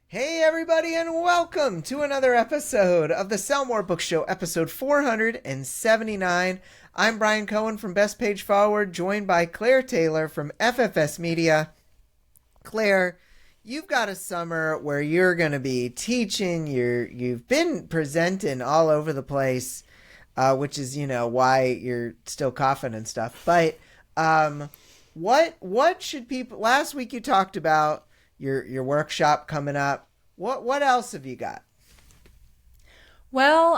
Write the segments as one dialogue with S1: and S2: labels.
S1: Hey everybody and welcome to another episode of the Sell More Book Show, episode 479. I'm Brian Cohen from Best Page Forward, joined by Claire Taylor from FFS Media. Claire, you've got a summer where you're going to be teaching, you've been presenting all over the place, which is, why you're still coughing and stuff. But what should people, last week you talked about your workshop coming up. What else have you got?
S2: Well,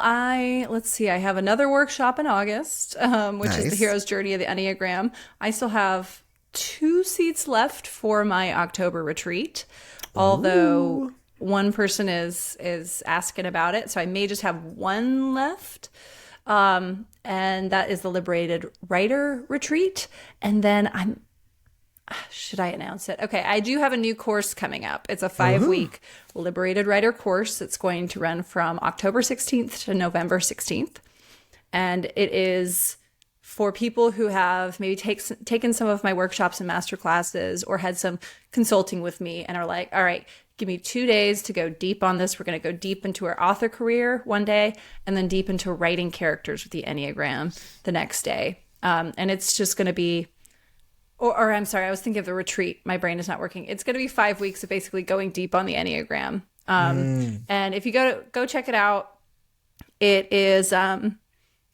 S2: let's see. I have another workshop in August, which is the Hero's Journey of the Enneagram. I still have 2 seats left for my October retreat, although one person is asking about it, so I may just have one left. And that is the Liberated Writer Retreat. And then should I announce it? Okay, I do have a new course coming up. It's a 5-week Liberated Writer course. It's going to run from October 16th to November 16th. And it is for people who have maybe taken some of my workshops and master classes or had some consulting with me and are like, all right, give me 2 days to go deep on this. We're going to go deep into our author career one day and then deep into writing characters with the Enneagram the next day. And it's just going to be Or I'm sorry, I was thinking of the retreat. My brain is not working. It's going to be 5 weeks of basically going deep on the Enneagram. And if you go check it out, it is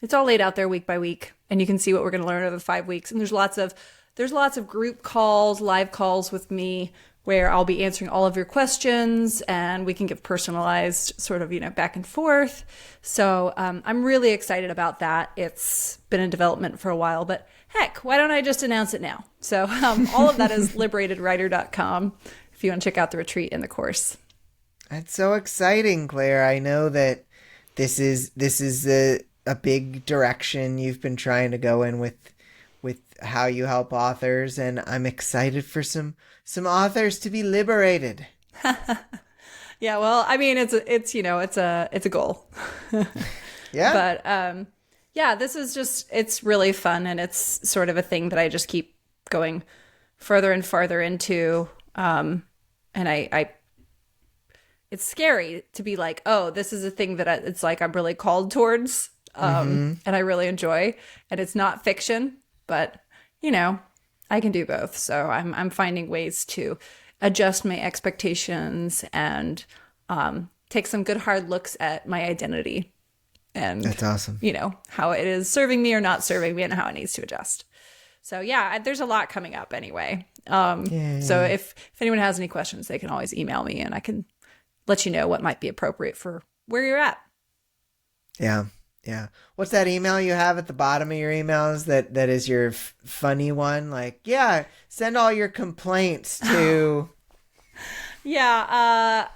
S2: it's all laid out there week by week, and you can see what we're going to learn over the 5 weeks. And there's lots of group calls, live calls with me where I'll be answering all of your questions, and we can give personalized sort of back and forth. So I'm really excited about that. It's been in development for a while, but heck, why don't I just announce it now? So all of that is liberatedwriter.com if you want to check out the retreat and the course.
S1: That's so exciting, Claire. I know that this is a big direction you've been trying to go in with how you help authors, and I'm excited for some authors to be liberated.
S2: Yeah, well, I mean, it's a goal.
S1: Yeah.
S2: But yeah, this is it's really fun, and it's sort of a thing that I just keep going further and farther into. And it's scary to be like, oh, this is a thing that it's like I'm really called towards, and I really enjoy. And it's not fiction, but I can do both. So I'm finding ways to adjust my expectations and take some good hard looks at my identity. And
S1: that's awesome.
S2: How it is serving me or not serving me and how it needs to adjust. So yeah, there's a lot coming up anyway. So if anyone has any questions, they can always email me and I can let you know what might be appropriate for where you're at.
S1: Yeah. Yeah. What's that email you have at the bottom of your emails that is your funny one? Like, yeah, send all your complaints to.
S2: Yeah.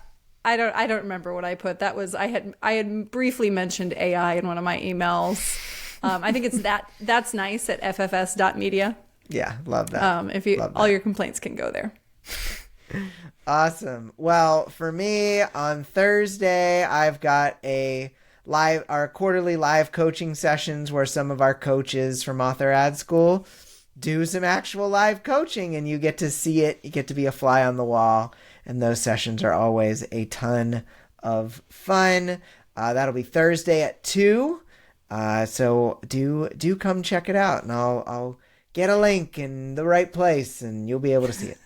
S2: I don't remember what I put. That was, I had briefly mentioned AI in one of my emails. I think it's that's nice at ffs.media.
S1: Yeah. Love that.
S2: If you, all your complaints can go there.
S1: Awesome. Well, for me on Thursday, I've got our quarterly live coaching sessions where some of our coaches from Author Ad School do some actual live coaching, and you get to see it. You get to be a fly on the wall, and those sessions are always a ton of fun. That'll be Thursday at 2. So do come check it out, and I'll get a link in the right place, and you'll be able to see it.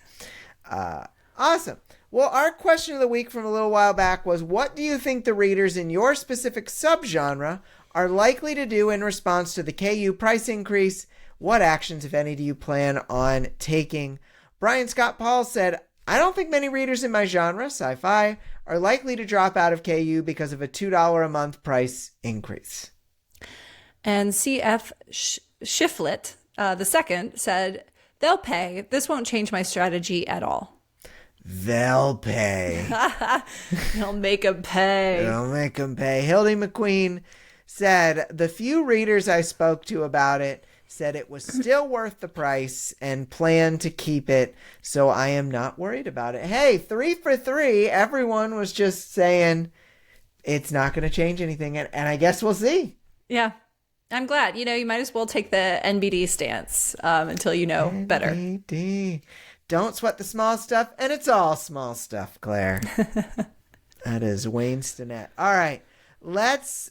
S1: Awesome. Well, our question of the week from a little while back was, what do you think the readers in your specific subgenre are likely to do in response to the KU price increase? What actions, if any, do you plan on taking? Brian Scott Paul said, I don't think many readers in my genre, sci-fi, are likely to drop out of KU because of a $2 a month price increase.
S2: And CF Shiflet, the second, said, they'll pay. This won't change my strategy at all.
S1: They'll pay.
S2: They'll make them pay.
S1: They'll make them pay. Hildy McQueen said, the few readers I spoke to about it said it was still worth the price and plan to keep it, so I am not worried about it. Hey, 3 for 3. Everyone was just saying it's not going to change anything, and I guess we'll see.
S2: Yeah. I'm glad. You might as well take the NBD stance until you know better.
S1: NBD. Don't sweat the small stuff, and it's all small stuff, Claire. That is Wayne Stinnett. All right, let's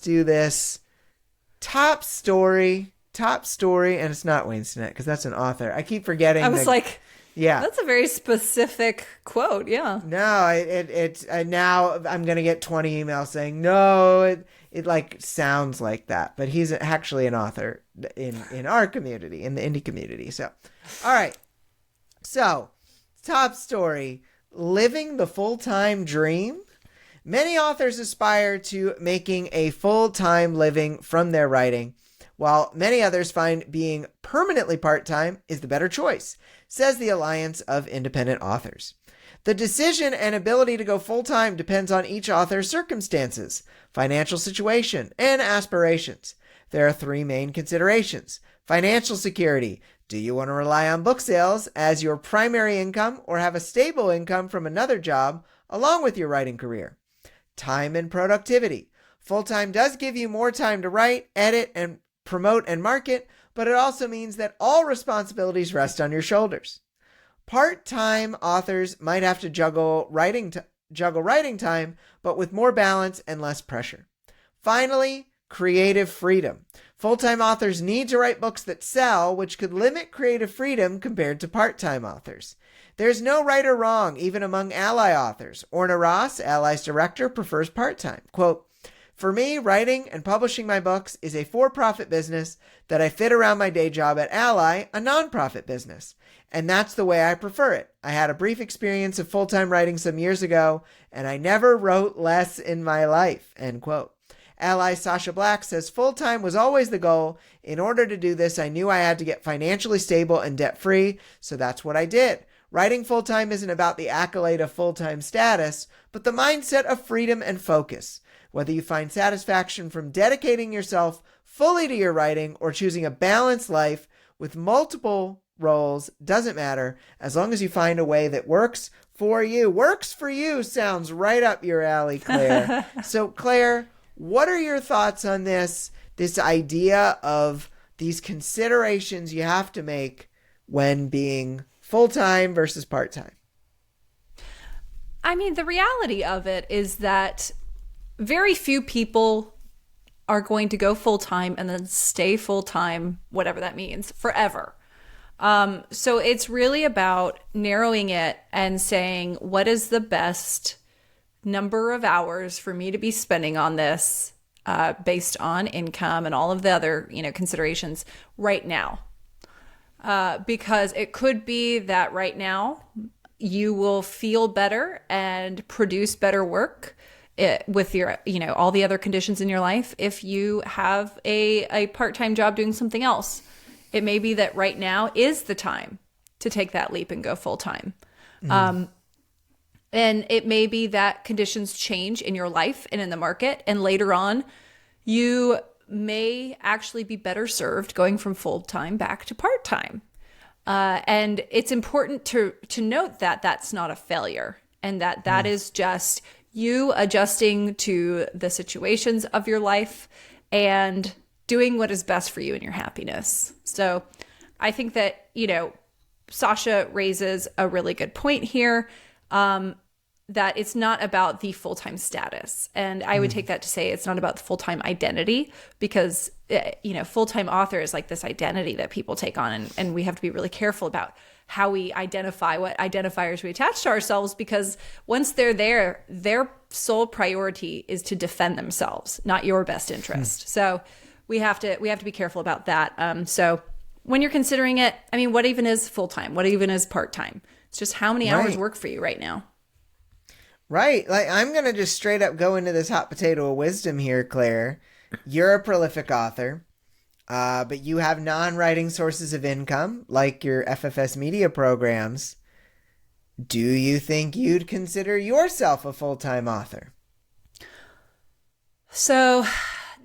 S1: do this. Top story, and it's not Wayne Stinnett because that's an author. I keep forgetting.
S2: I was like,
S1: yeah,
S2: that's a very specific quote. Yeah.
S1: No, it's now I'm gonna get 20 emails saying no. It like sounds like that, but he's actually an author in our community, in the indie community. So, all right. So, top story. Living the full-time dream. Many authors aspire to making a full-time living from their writing, while many others find being permanently part-time is the better choice, says the Alliance of Independent Authors. The decision and ability to go full-time depends on each author's circumstances, financial situation, and aspirations. There are three main considerations. Financial security. Do you want to rely on book sales as your primary income or have a stable income from another job along with your writing career? Time and productivity. Full-time does give you more time to write, edit, and promote and market, but it also means that all responsibilities rest on your shoulders. Part-time authors might have to juggle writing time, but with more balance and less pressure. Finally, creative freedom. Full-time authors need to write books that sell, which could limit creative freedom compared to part-time authors. There's no right or wrong, even among ally authors. Orna Ross, Ally's director, prefers part-time. Quote, "For me, writing and publishing my books is a for-profit business that I fit around my day job at Ally, a non-profit business. And that's the way I prefer it. I had a brief experience of full-time writing some years ago, and I never wrote less in my life." End quote. Ally Sasha Black says, "Full-time was always the goal. In order to do this, I knew I had to get financially stable and debt-free, so that's what I did. Writing full-time isn't about the accolade of full-time status, but the mindset of freedom and focus. Whether you find satisfaction from dedicating yourself fully to your writing or choosing a balanced life with multiple roles doesn't matter, as long as you find a way that works for you." Works for you sounds right up your alley, Claire. So, Claire, what are your thoughts on this idea of these considerations you have to make when being full-time versus part-time?
S2: I mean, the reality of it is that very few people are going to go full-time and then stay full-time, whatever that means, forever. So it's really about narrowing it and saying, what is the best number of hours for me to be spending on this based on income and all of the other, considerations right now. Because it could be that right now you will feel better and produce better work with your, all the other conditions in your life if you have a part-time job doing something else. It may be that right now is the time to take that leap and go full-time. And it may be that conditions change in your life and in the market, and later on, you may actually be better served going from full-time back to part-time. And it's important to note that that's not a failure, and that is just you adjusting to the situations of your life and doing what is best for you and your happiness. So I think that, Sasha raises a really good point here. That it's not about the full-time status. And I would take that to say it's not about the full-time identity, because, full-time author is like this identity that people take on. And we have to be really careful about how we identify, what identifiers we attach to ourselves, because once they're there, their sole priority is to defend themselves, not your best interest. So we have to be careful about that. So when you're considering it, I mean, what even is full-time? What even is part-time? It's just how many hours work for you right now.
S1: Right. Like, I'm going to just straight up go into this hot potato of wisdom here, Claire. You're a prolific author, but you have non-writing sources of income, like your FFS media programs. Do you think you'd consider yourself a full-time author?
S2: So,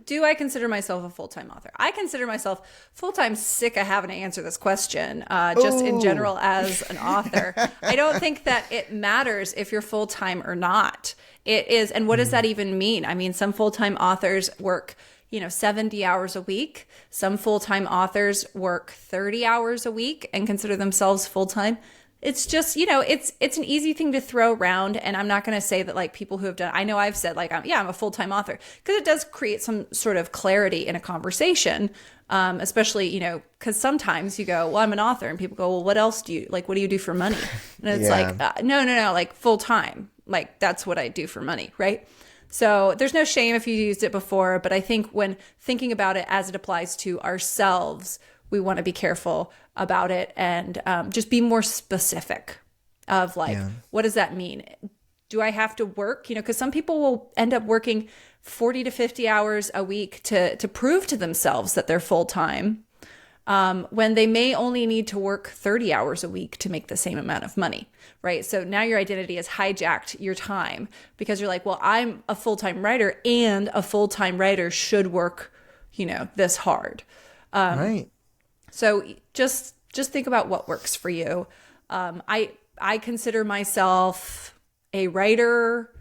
S2: do I consider myself a full-time author? I consider myself full-time sick of having to answer this question, just in general as an author. I don't think that it matters if you're full-time or not. It is, and what does that even mean? I mean, some full-time authors work 70 hours a week. Some full-time authors work 30 hours a week and consider themselves full-time. It's just, it's an easy thing to throw around. And I'm not going to say that like people who have done, I know I've said like, I'm a full-time author, because it does create some sort of clarity in a conversation. Especially, because sometimes you go, well, I'm an author, and people go, well, what else do you like? What do you do for money? And it's like, no, like full-time. Like that's what I do for money. Right. So there's no shame if you used it before, but I think when thinking about it as it applies to ourselves, we want to be careful about it and just be more specific of like, what does that mean? Do I have to work? Because some people will end up working 40 to 50 hours a week to prove to themselves that they're full-time, when they may only need to work 30 hours a week to make the same amount of money, right? So now your identity has hijacked your time because you're like, well, I'm a full-time writer, and a full-time writer should work, this hard.
S1: Right.
S2: So just think about what works for you. I consider myself a writer,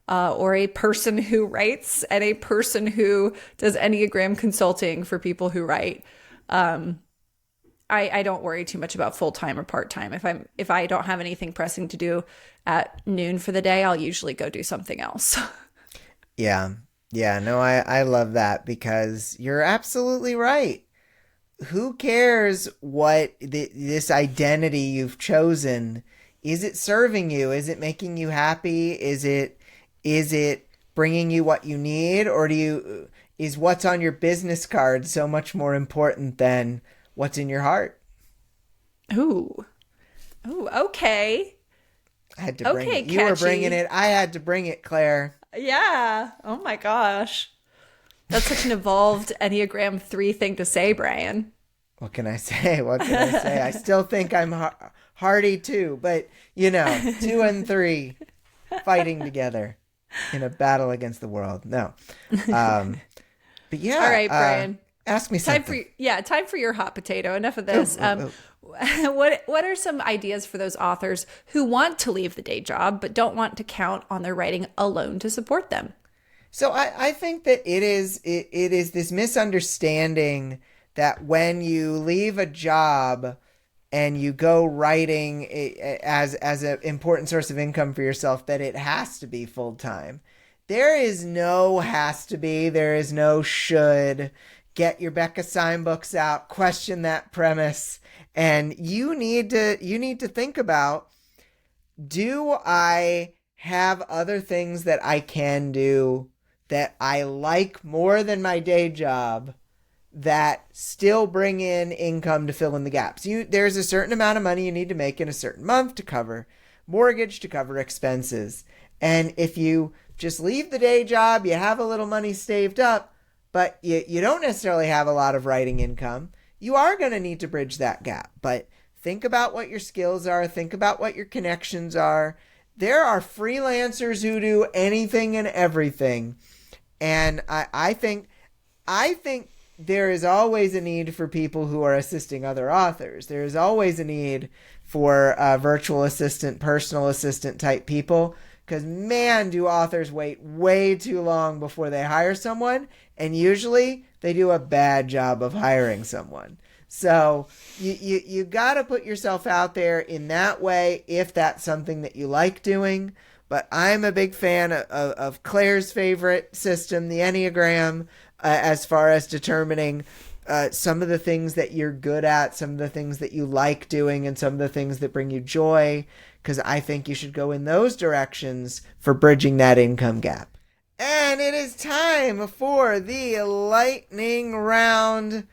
S2: or a person who writes, and a person who does Enneagram consulting for people who write. I don't worry too much about full-time or part-time. If I don't have anything pressing to do at noon for the day, I'll usually go do something else.
S1: Yeah. No, I love that, because you're absolutely right. Who cares what this identity you've chosen? Is it serving you? Is it making you happy? Is it bringing you what you need? Or is what's on your business card so much more important than what's in your heart?
S2: Ooh, okay.
S1: I had to bring it.
S2: Catchy.
S1: You were bringing it. I had to bring it, Claire.
S2: Yeah. Oh my gosh. That's such an evolved Enneagram 3 thing to say, Brian.
S1: What can I say? I still think I'm hardy too, but 2 and 3 fighting together in a battle against the world. No. But yeah.
S2: All right, Brian.
S1: Ask me something.
S2: Time for your hot potato. Enough of this. What are some ideas for those authors who want to leave the day job but don't want to count on their writing alone to support them?
S1: So I think that it is this misunderstanding that when you leave a job and you go writing as an important source of income for yourself, that it has to be full time. There is no has to be. There is no should. Get your Becca Sign books out. Question that premise, and you need to think about: do I have other things that I can do that I like more than my day job, that still bring in income to fill in the gaps? There's a certain amount of money you need to make in a certain month to cover mortgage, to cover expenses. And if you just leave the day job, you have a little money saved up, but you don't necessarily have a lot of writing income, you are going to need to bridge that gap. But think about what your skills are. Think about what your connections are. There are freelancers who do anything and everything. And I think there is always a need for people who are assisting other authors. There is always a need for virtual assistant, personal assistant type people, because man, do authors wait way too long before they hire someone, and usually they do a bad job of hiring someone. So you got to put yourself out there in that way if that's something that you like doing. But I'm a big fan of Claire's favorite system, the Enneagram, as far as determining some of the things that you're good at, some of the things that you like doing, and some of the things that bring you joy, because I think you should go in those directions for bridging that income gap. And it is time for the lightning round.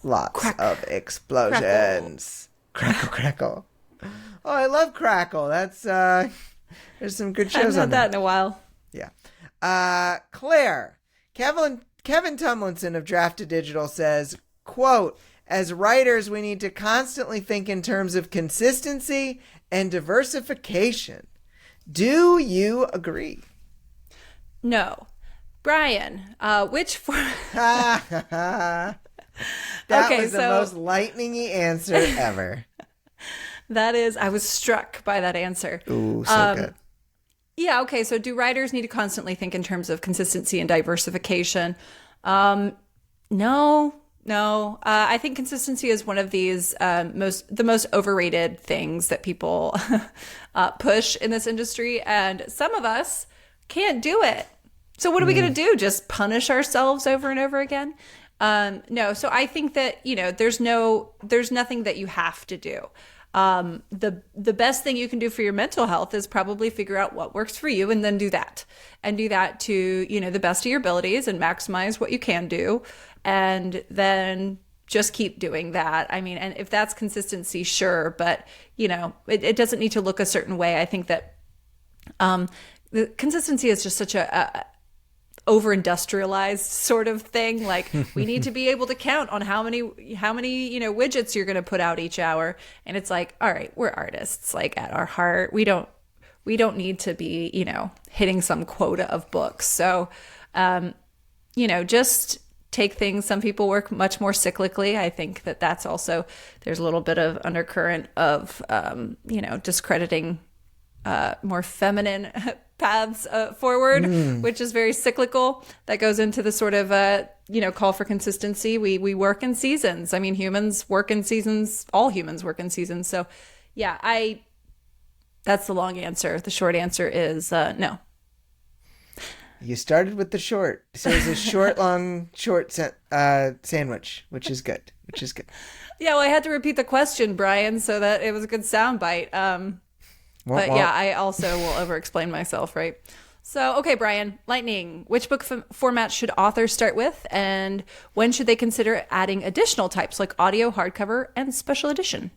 S1: Lots of explosions. Crackle. Oh, I love Crackle. That's there's some good shows on
S2: that. I haven't had that in a while.
S1: Yeah. Claire, Kevin Tumlinson of Drafted Digital says, quote, "As writers, we need to constantly think in terms of consistency and diversification." Do you agree?
S2: No. Brian, which form?
S1: That was the most lightning-y answer ever.
S2: That is, I was struck by that answer.
S1: Ooh, so good.
S2: Yeah, okay. So do writers need to constantly think in terms of consistency and diversification? No, no. I think consistency is one of these the most overrated things that people push in this industry, and some of us can't do it. So what are we going to do? Just punish ourselves over and over again? No. So I think that there's nothing that you have to do. The best thing you can do for your mental health is probably figure out what works for you and then do that to, the best of your abilities and maximize what you can do. And then just keep doing that. I mean, and if that's consistency, sure. But, it doesn't need to look a certain way. I think that, the consistency is just such a over-industrialized sort of thing. Like we need to be able to count on how many widgets you're going to put out each hour. And it's like, all right, we're artists. Like at our heart, we don't need to be hitting some quota of books. So just take things. Some people work much more cyclically. I think that's also, there's a little bit of undercurrent of discrediting more feminine paths forward, which is very cyclical. That goes into the sort of call for consistency. We work in seasons. I mean, humans work in seasons. All humans work in seasons. So yeah, that's the long answer. The short answer is no.
S1: You started with the short, so it's a short sandwich, which is good.
S2: Yeah, well, I had to repeat the question, Brian, so that it was a good soundbite. But yeah, I also will over-explain myself, right? So, okay, Brian, lightning. Which book format should authors start with? And when should they consider adding additional types like audio, hardcover, and special edition?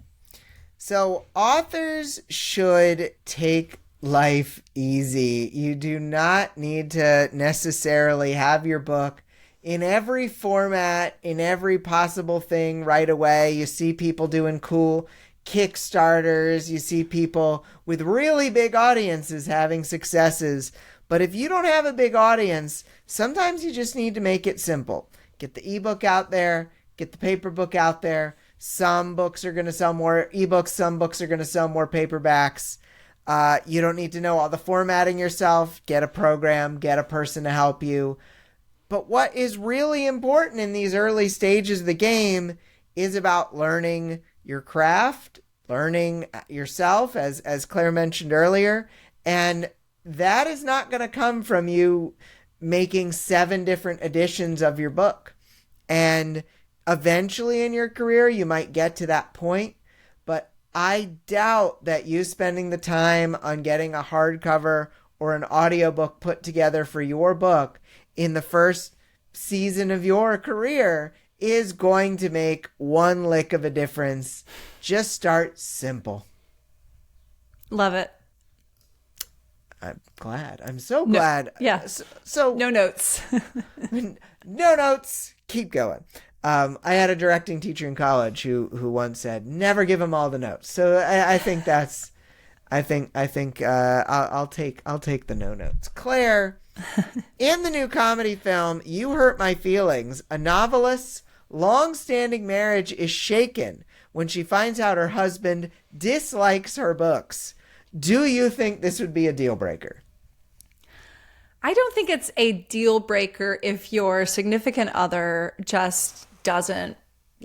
S1: So, authors should take life easy. You do not need to necessarily have your book in every format, in every possible thing right away. You see people doing cool Kickstarters, you see people with really big audiences having successes. But if you don't have a big audience, sometimes you just need to make it simple. Get the ebook out there, get the paper book out there. Some books are going to sell more ebooks, some books are going to sell more paperbacks. You don't need to know all the formatting yourself. Get a program, get a person to help you. But what is really important in these early stages of the game is about learning your craft, learning yourself, as Claire mentioned earlier. And that is not going to come from you making 7 different editions of your book. And eventually in your career, you might get to that point. But I doubt that you spending the time on getting a hardcover or an audiobook put together for your book in the first season of your career is going to make one lick of a difference. Just start simple.
S2: Love it.
S1: I'm glad. I'm so glad.
S2: No, yeah.
S1: So
S2: no notes.
S1: No notes. Keep going. I had a directing teacher in college who once said, "Never give them all the notes." So I think that's. I'll take the no notes. Claire, in the new comedy film You Hurt My Feelings, a novelist's long-standing marriage is shaken when she finds out her husband dislikes her books. Do you think this would be a deal breaker?
S2: I don't think it's a deal breaker if your significant other just doesn't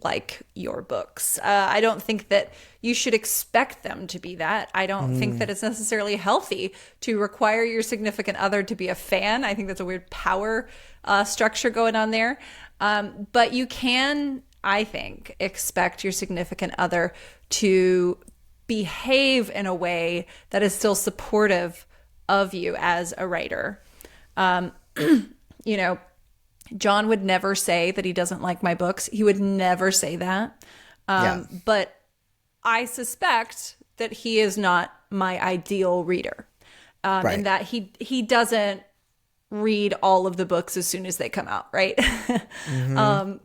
S2: like your books. I don't think that you should expect them to be that. I don't think that it's necessarily healthy to require your significant other to be a fan. I think that's a weird power structure going on there. But you can, I think, expect your significant other to behave in a way that is still supportive of you as a writer. John would never say that he doesn't like my books. He would never say that. But I suspect that he is not my ideal reader. Right. And that he doesn't read all of the books as soon as they come out, right?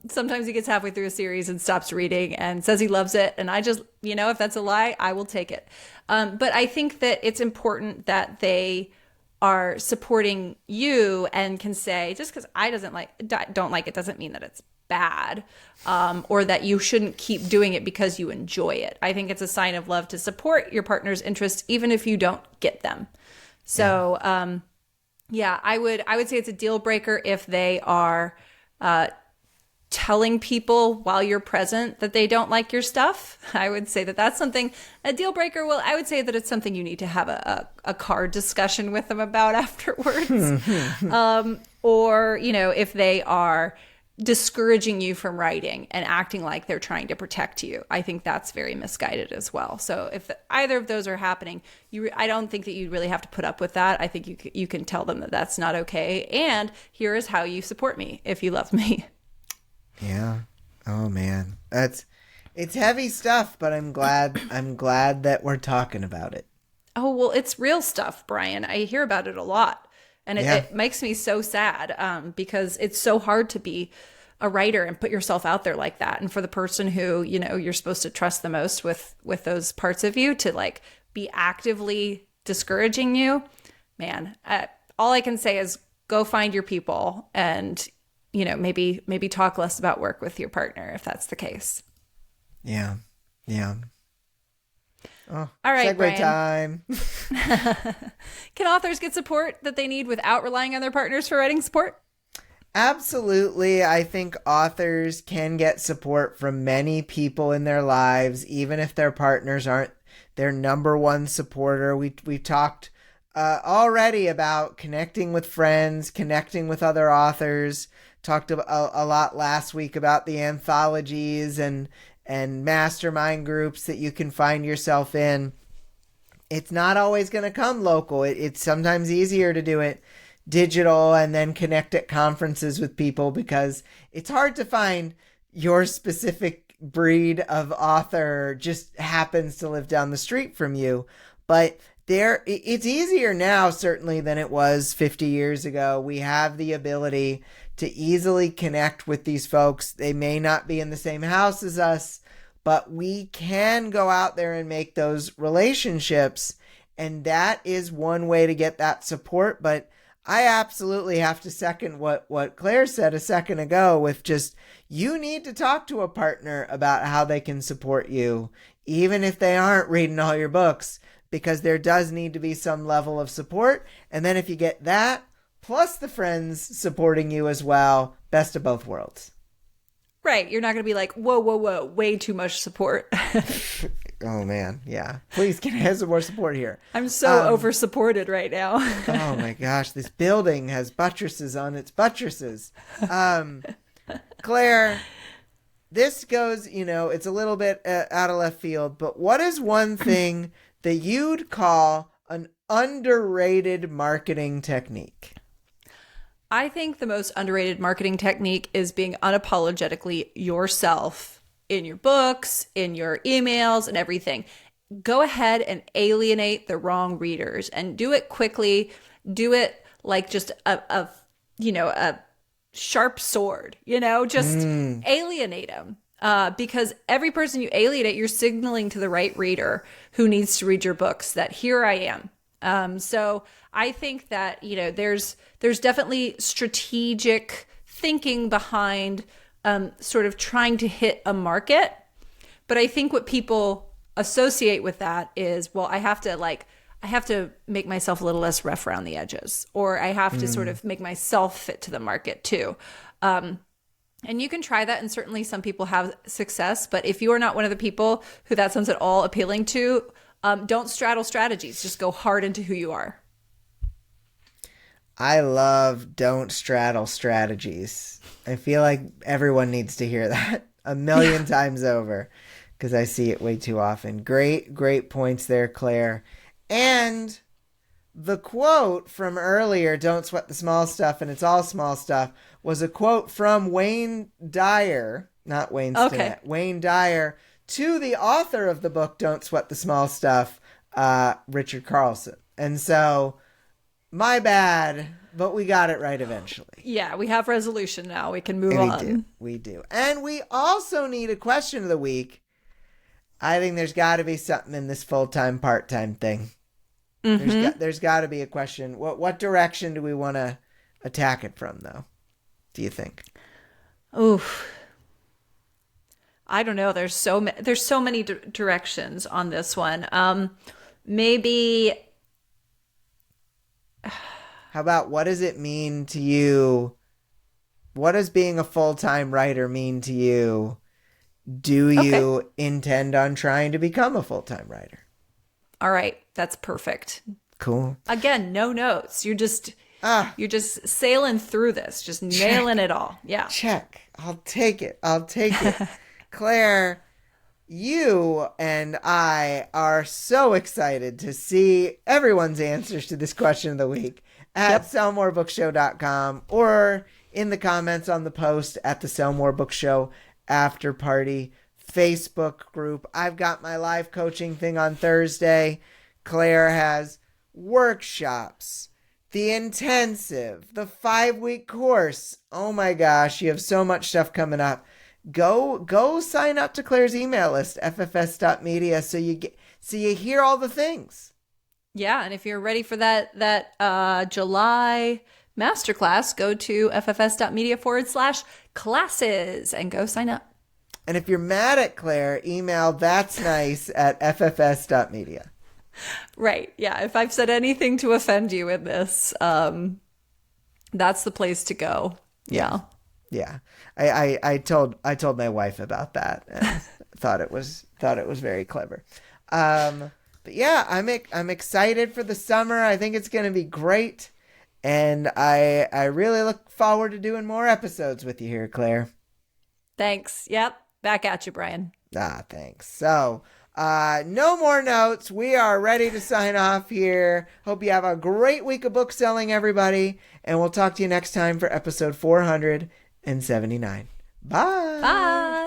S2: Sometimes he gets halfway through a series and stops reading and says he loves it. And I just, if that's a lie, I will take it. But I think that it's important that they are supporting you and can say, just because I don't like it doesn't mean that it's bad, or that you shouldn't keep doing it because you enjoy it. I think it's a sign of love to support your partner's interests, even if you don't get them. So, yeah, I would say it's a deal breaker if they are telling people while you're present that they don't like your stuff. I would say that that's something, a deal breaker. Well, I would say that it's something you need to have a card discussion with them about afterwards. Or, if they are discouraging you from writing and acting like they're trying to protect you, I think that's very misguided as well. So if either of those are happening, I don't think that you really have to put up with that. I think you can tell them that that's not okay. And here is how you support me if you love me.
S1: Yeah. Oh man, it's heavy stuff, but I'm glad that we're talking about it.
S2: Oh, well, it's real stuff, Brian. I hear about it a lot. And it makes me so sad because it's so hard to be a writer and put yourself out there like that. And for the person who, you're supposed to trust the most with those parts of you to like be actively discouraging you, man, all I can say is go find your people and, maybe talk less about work with your partner if that's the case.
S1: Yeah. Yeah. Oh,
S2: all right,
S1: segue
S2: Brian.
S1: time.
S2: Can authors get support that they need without relying on their partners for writing support?
S1: Absolutely. I think authors can get support from many people in their lives, even if their partners aren't their number one supporter. We've talked already about connecting with friends, connecting with other authors. Talked a lot last week about the anthologies and mastermind groups that you can find yourself in. It's not always going to come local. It's sometimes easier to do it digital and then connect at conferences with people because it's hard to find your specific breed of author just happens to live down the street from you. But it's easier now, certainly, than it was 50 years ago. We have the ability to easily connect with these folks. They may not be in the same house as us, but we can go out there and make those relationships. And that is one way to get that support. But I absolutely have to second what Claire said a second ago with just, you need to talk to a partner about how they can support you, even if they aren't reading all your books, because there does need to be some level of support. And then if you get that, plus the friends supporting you as well, best of both worlds.
S2: Right. You're not going to be like, whoa, way too much support.
S1: Oh, man. Yeah. Please, can I have some more support here?
S2: I'm so over-supported right now.
S1: Oh, my gosh. This building has buttresses on its buttresses. Claire, this goes, it's a little bit out of left field, but what is one thing that you'd call an underrated marketing technique?
S2: I think the most underrated marketing technique is being unapologetically yourself in your books, in your emails, and everything. Go ahead and alienate the wrong readers and do it quickly. Do it like just a sharp sword, just alienate them. Because every person you alienate, you're signaling to the right reader who needs to read your books that here I am. So I think that, there's definitely strategic thinking behind sort of trying to hit a market. But I think what people associate with that is, well, I have to make myself a little less rough around the edges, or I have to sort of make myself fit to the market too. And you can try that, and certainly some people have success. But if you are not one of the people who that sounds at all appealing to, don't straddle strategies. Just go hard into who you are.
S1: I love don't straddle strategies. I feel like everyone needs to hear that a million times over because I see it way too often. Great points there, Claire. And the quote from earlier, don't sweat the small stuff and it's all small stuff, was a quote from Wayne Dyer, not Wayne Stinnett, Wayne Dyer, to the author of the book, Don't Sweat the Small Stuff, Richard Carlson. And so, my bad, but we got it right eventually.
S2: Yeah, we have resolution now. We can move on.
S1: We do. And we also need a question of the week. I think there's got to be something in this full-time, part-time thing. Mm-hmm. There's got to be a question. What direction do we want to attack it from, though? Do you think?
S2: Oof. I don't know. There's so many directions on this one. Maybe
S1: How about, what does it mean to you? What does being a full-time writer mean to you? Do
S2: Okay.
S1: you intend on trying to become a full-time writer?
S2: All right. That's perfect.
S1: Cool.
S2: Again, no notes. You're just sailing through this, just nailing it all. Yeah.
S1: Check. I'll take it. Claire, you and I are so excited to see everyone's answers to this question of the week at sellmorebookshow.com or in the comments on the post at the Sell More Book Show After Party Facebook group. I've got my live coaching thing on Thursday. Claire has workshops, the intensive, the 5-week course. Oh my gosh, you have so much stuff coming up. Go sign up to Claire's email list, ffs.media, so you hear all the things.
S2: Yeah, and if you're ready for that July masterclass, go to ffs.media/classes and go sign up.
S1: And if you're mad at Claire, email that's nice at ffs.media.
S2: Right. Yeah. If I've said anything to offend you in this, that's the place to go. Yeah.
S1: Yeah. I told my wife about that and thought it was very clever. But yeah, I'm excited for the summer. I think it's going to be great. And I really look forward to doing more episodes with you here, Claire.
S2: Thanks. Yep. Back at you, Brian.
S1: Thanks. So, no more notes. We are ready to sign off here. Hope you have a great week of book selling, everybody. And we'll talk to you next time for episode 479. Bye.
S2: Bye.